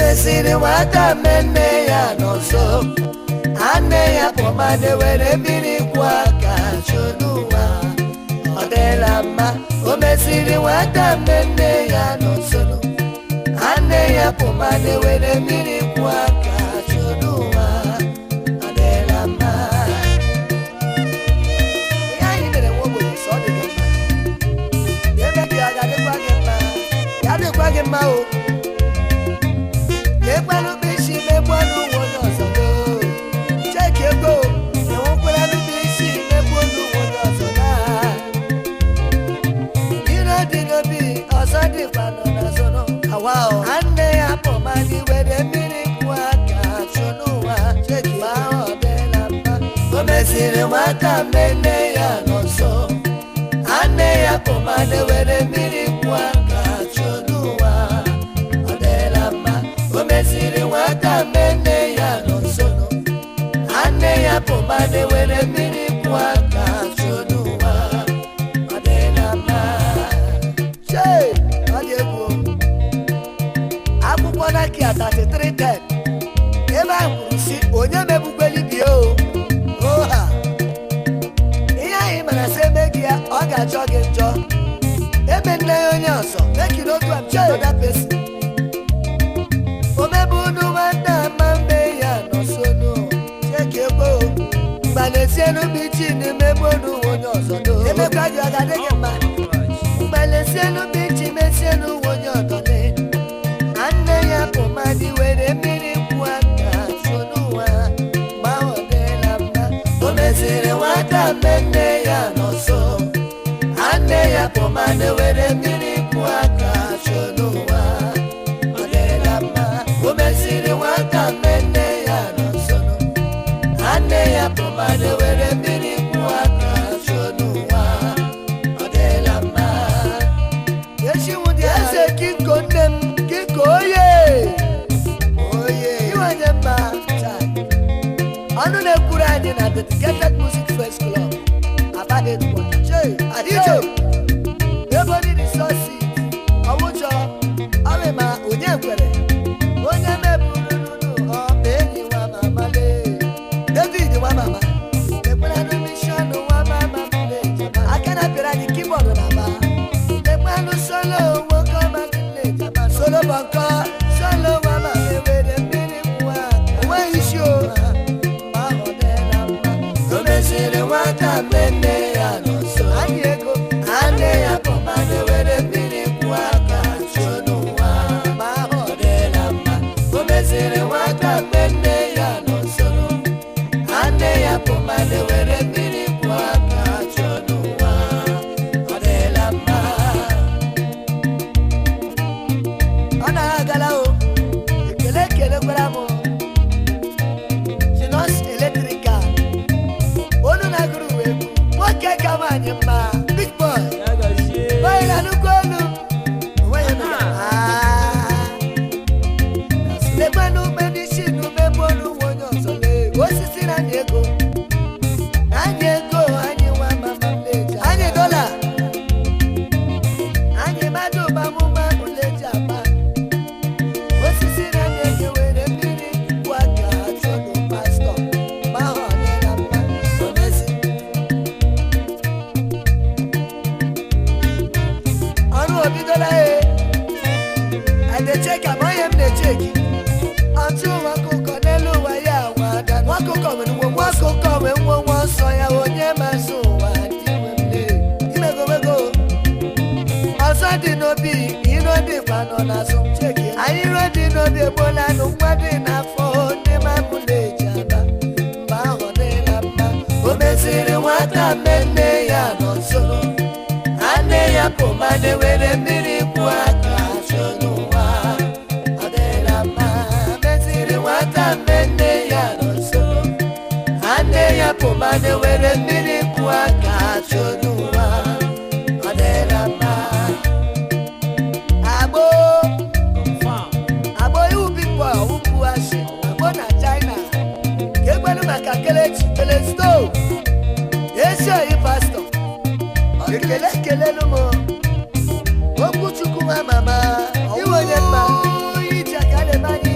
mesiri nwata mmemme ya n'ọsọ anne ya pomade were mmiri kwa aka chọnụwa ọ dịla mma o mesiri nwata mmemme ya n'ọsọ anne ya pomade were mmiri kwa aka chọnụwa ọ dịla mma ihe anyị mere nwa ogbenye sọ dị gị mma ebe ka ya ga-adịkwa gị mma ya dịkwa gị mma o ekpelu bisi mekpelu onye ọzọ cheki ego enwekwelu bisi mekpelu onye ọzọ na ire dị n'obi ọzọ dịkwa nọ n'azụ awa nne ya pụmadi were mmiri kwụ aka chụ n'ụwa cheki ma ọ dịla mma o mesiri nwata mmenne ya n'ọsọ nne ya pụmadi were mmiri kwụ aka chụ n'ụwa ọ dịla mma o mesiri nwata mmenne ya n'ọsọ nne ya pụmadi were mmiri kwụ aka chụ n'ụwa ọ dịla mma chee ọ dị egwu akwụkwọ Nakia 33:10 ebe a kwuru si onye mebukweli bie oha ihe anyị mara sị eme gị ya ọ ga-achọ gị njọ ebe nne ya onye ọzọ meki n'otu amchedodapesi omebe unu nwata ama mbe ya nọsonu cheki egbo mgbalesienu bichi n'imegbe unu onye ọzọ do emekwa gị ọ ga-adị gị mma mgbalesienu bichi mesienu onye ọdọle nne ya pụmadi were mmiri kwụ aka chụ n'ụwa ma ọ dịla mma o mesiri nwata mmenne ya n'ọsọ nne ya pụmadi were mmiri kwụ aka chụ n'ụwa ọ dịla mma o mesiri nwata mmenne ya n'ọsọ nne ya pụmadi were mmiri kwụ aka chụ n'ụwa ọ dịla mma eze kiko nne m oye iwenye mma ọnụ na-ekwuru anyị na Dedicated Music First Club abadetwa adijo ebe ndị resources ọwụjọ ọrị ma onye kwere onye meburu nunu ọba enyi nwa mama David nwa mama ekpelanụ mission nwa mama aka na pịara anyị keyboard na ba ekpelanụ solo nwoke ọma solo banka solo mama ewere mmiri nwa onweghị isi ụra ma ọ dịla mma o mesiri nwata mmenne ya n'ọsọ anyị ego nne ya pụmadi were mmiri kwụ aka chụ n'ụwa ma ọ dịla mma o mesiri nwata mmenne ya n'ọsọ nne ya pụmadi were mmiri kwụ aka chụ n'ụwa ọ dịla mma ekele m Chinos Electrical onu na-agụrụ uwe egwu nwoke ka nwanyị mma big boy onye na nnukwu olu lekwe n'ume n'isi n'ume mbolu onye ọzọ lee osisi na anyị ego anyị nwa mama mleji anyị dola anyị mmadụ ụbamụma mleji akpa osisi na anyị were mmiri kwụ aka chọnụ pastọ ma ọ dịla mma omezi ọrụ obidola adecheka ma onye m na-echeki ọtụ nwakụkọ n'elu ụwa ya nwada nwakụkọ nwere nwe nwakụkọ wee nwe nwa nsọ ya onye masị ụwa ndị nwemle imegomego ọzọ dị n'obi iro dịkwa nọ n'azụ cheki anyị iro dị n'obi egbola nụ nwa dị n'afọ ndị mabụ na-eji aba mgbe ahụ dịla mma o mesiri nwata mmenne ya n'ọsọ nne ya pụmadi were mmiri kwụ aka chụ n'ụwa ọ dịla mma mesiri nwata mmenne ya n'ọsọ nne ya pụmadi were mmiri kwụ aka chụ n'ụwa ọ dịla mma agbo iwu bigbo ụkwụ asị agbo na China ka egbelu maka kelechi kelesto ezi oyi pastọ ekele m okwu Chukwu nwa mama iwe onye mma iji aka na-eme anyị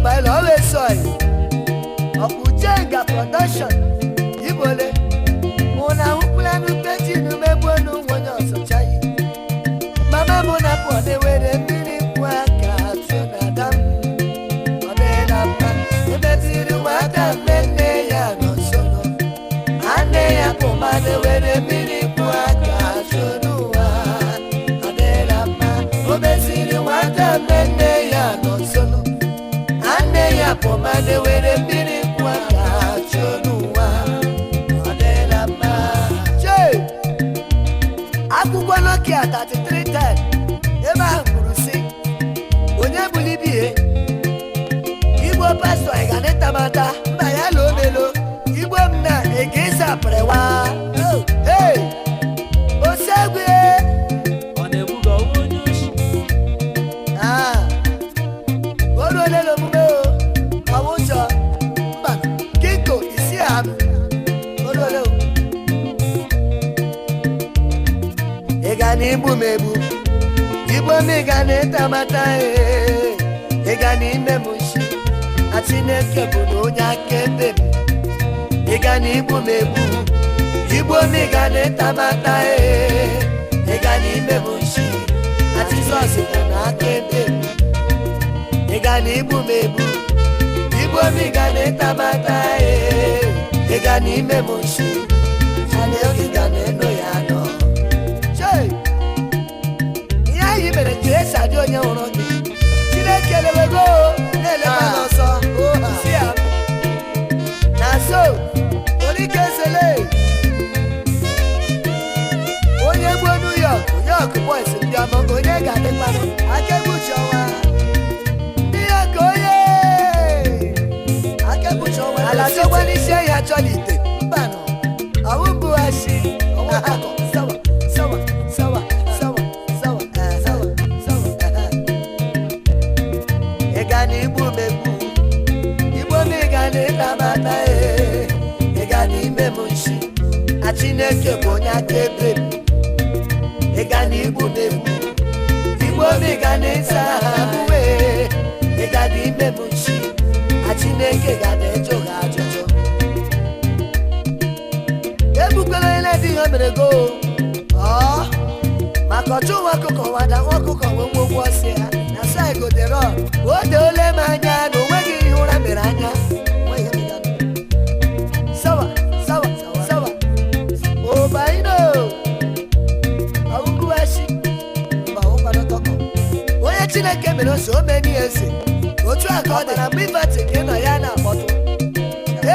mobile always soy. Opujenga production. Ibole. Mona upula nupeti numebo no wanyo sochai. Mama mona pone wede mini kwaka tuna dam. Odela pa. Ubeziri wata mene ya no sono. Ane ya pomade wede mini kwaka tunua. Odela pa. Ubeziri wata mene ya no sono. Ane ya pomade wede mini kwaka tunua. Odela pa. Che. Akwụkwọ Nokia 3310 ebe ahụ kwuru sị onye bulibie Igbo pastọ ịganịtamata mba ya la omelo Igbo m na egesa prewa hey osegwe ọ na-ebuga onye oshi olelo omume o ọwụchọ mba kiko isi ha olelo Egani ibu mebu Igbo mi gani tamata Egani memushi Atineke bunu onye akebe Egani ibu mebu Igbo mi gani tamata Egani memushi Atizosi kana akebe Egani ibu mebu Igbo mi gani tamata Egani memushi Ane egani no ya no ihe anyị mere ji esi adị onye hụrụ gị Chineke lewego na-eleba n'ọsọ si ya na so orike esele onye gbuo New York boys ndị ọma onye ga-adịkwanụ Akebuchi ọnwa ndị ya ka onye Akebuchi ọnwa ala sokwa n'isi ya chọla ite mbanụ ọwụ mbughachi ọnwa akọ sawa Egani ibu mebu Igbo mi gani tamata Egani memushi Achineke bụ onye akebe Egani ibu mebu Igbo mi gani sahabuwe Egani memushi Achineke gani ejoga ajojo Ebukwele ile di ha mere go maka ọchụ nwa ọkụkọ wada nwa ọkụkọ nwegwogwo ọsị ya na saigo dere o de ole m anya na onweghị ihe ụra mere anya sawa obaino ọgụgụwashi mba ụkwadotọkọ onye Chineke mere ose o meni eze otu a ka ọ dị na mgbe ifeatị ka ị nọ ya na-akpọtụ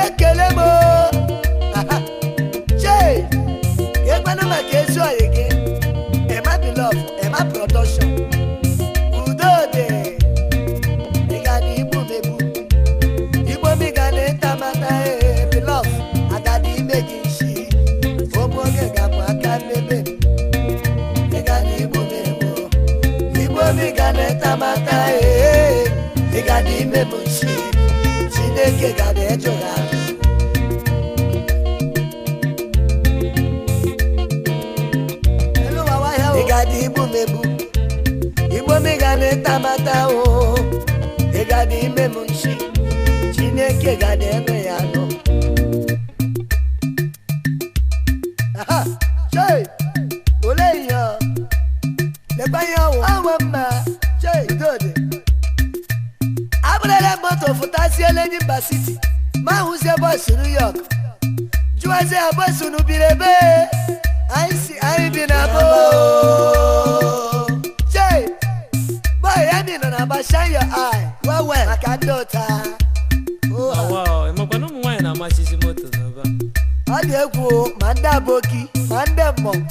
ekele m chee ka ekwenụ maka ezi oyi gị Emma Beloved, Emma Production. Udode. Egani ibu mebu. Igbo mi gani tamata Beloved. Agadi megishi. Omoge gabu aka mebe. Egani ibu mebu. Igbo mi gani tamata Egani memushi. Chineke gani ejoga. Egadi ibu mebu Igbo mi gani tamata Egadi memushi Chineke gani eme ya no Chey ole yo lekwa ya wo awa mma chey dode Abrele moto futasi eleni City ma huze boss New York Juwaze boss nu birebe I be na bo. Jay, boy, I mean, shine your eye. Well, I can't do it. Oh, wow, I'm not going to wine. I'm much easy motor. I go, Manda Boki, Manda Monk.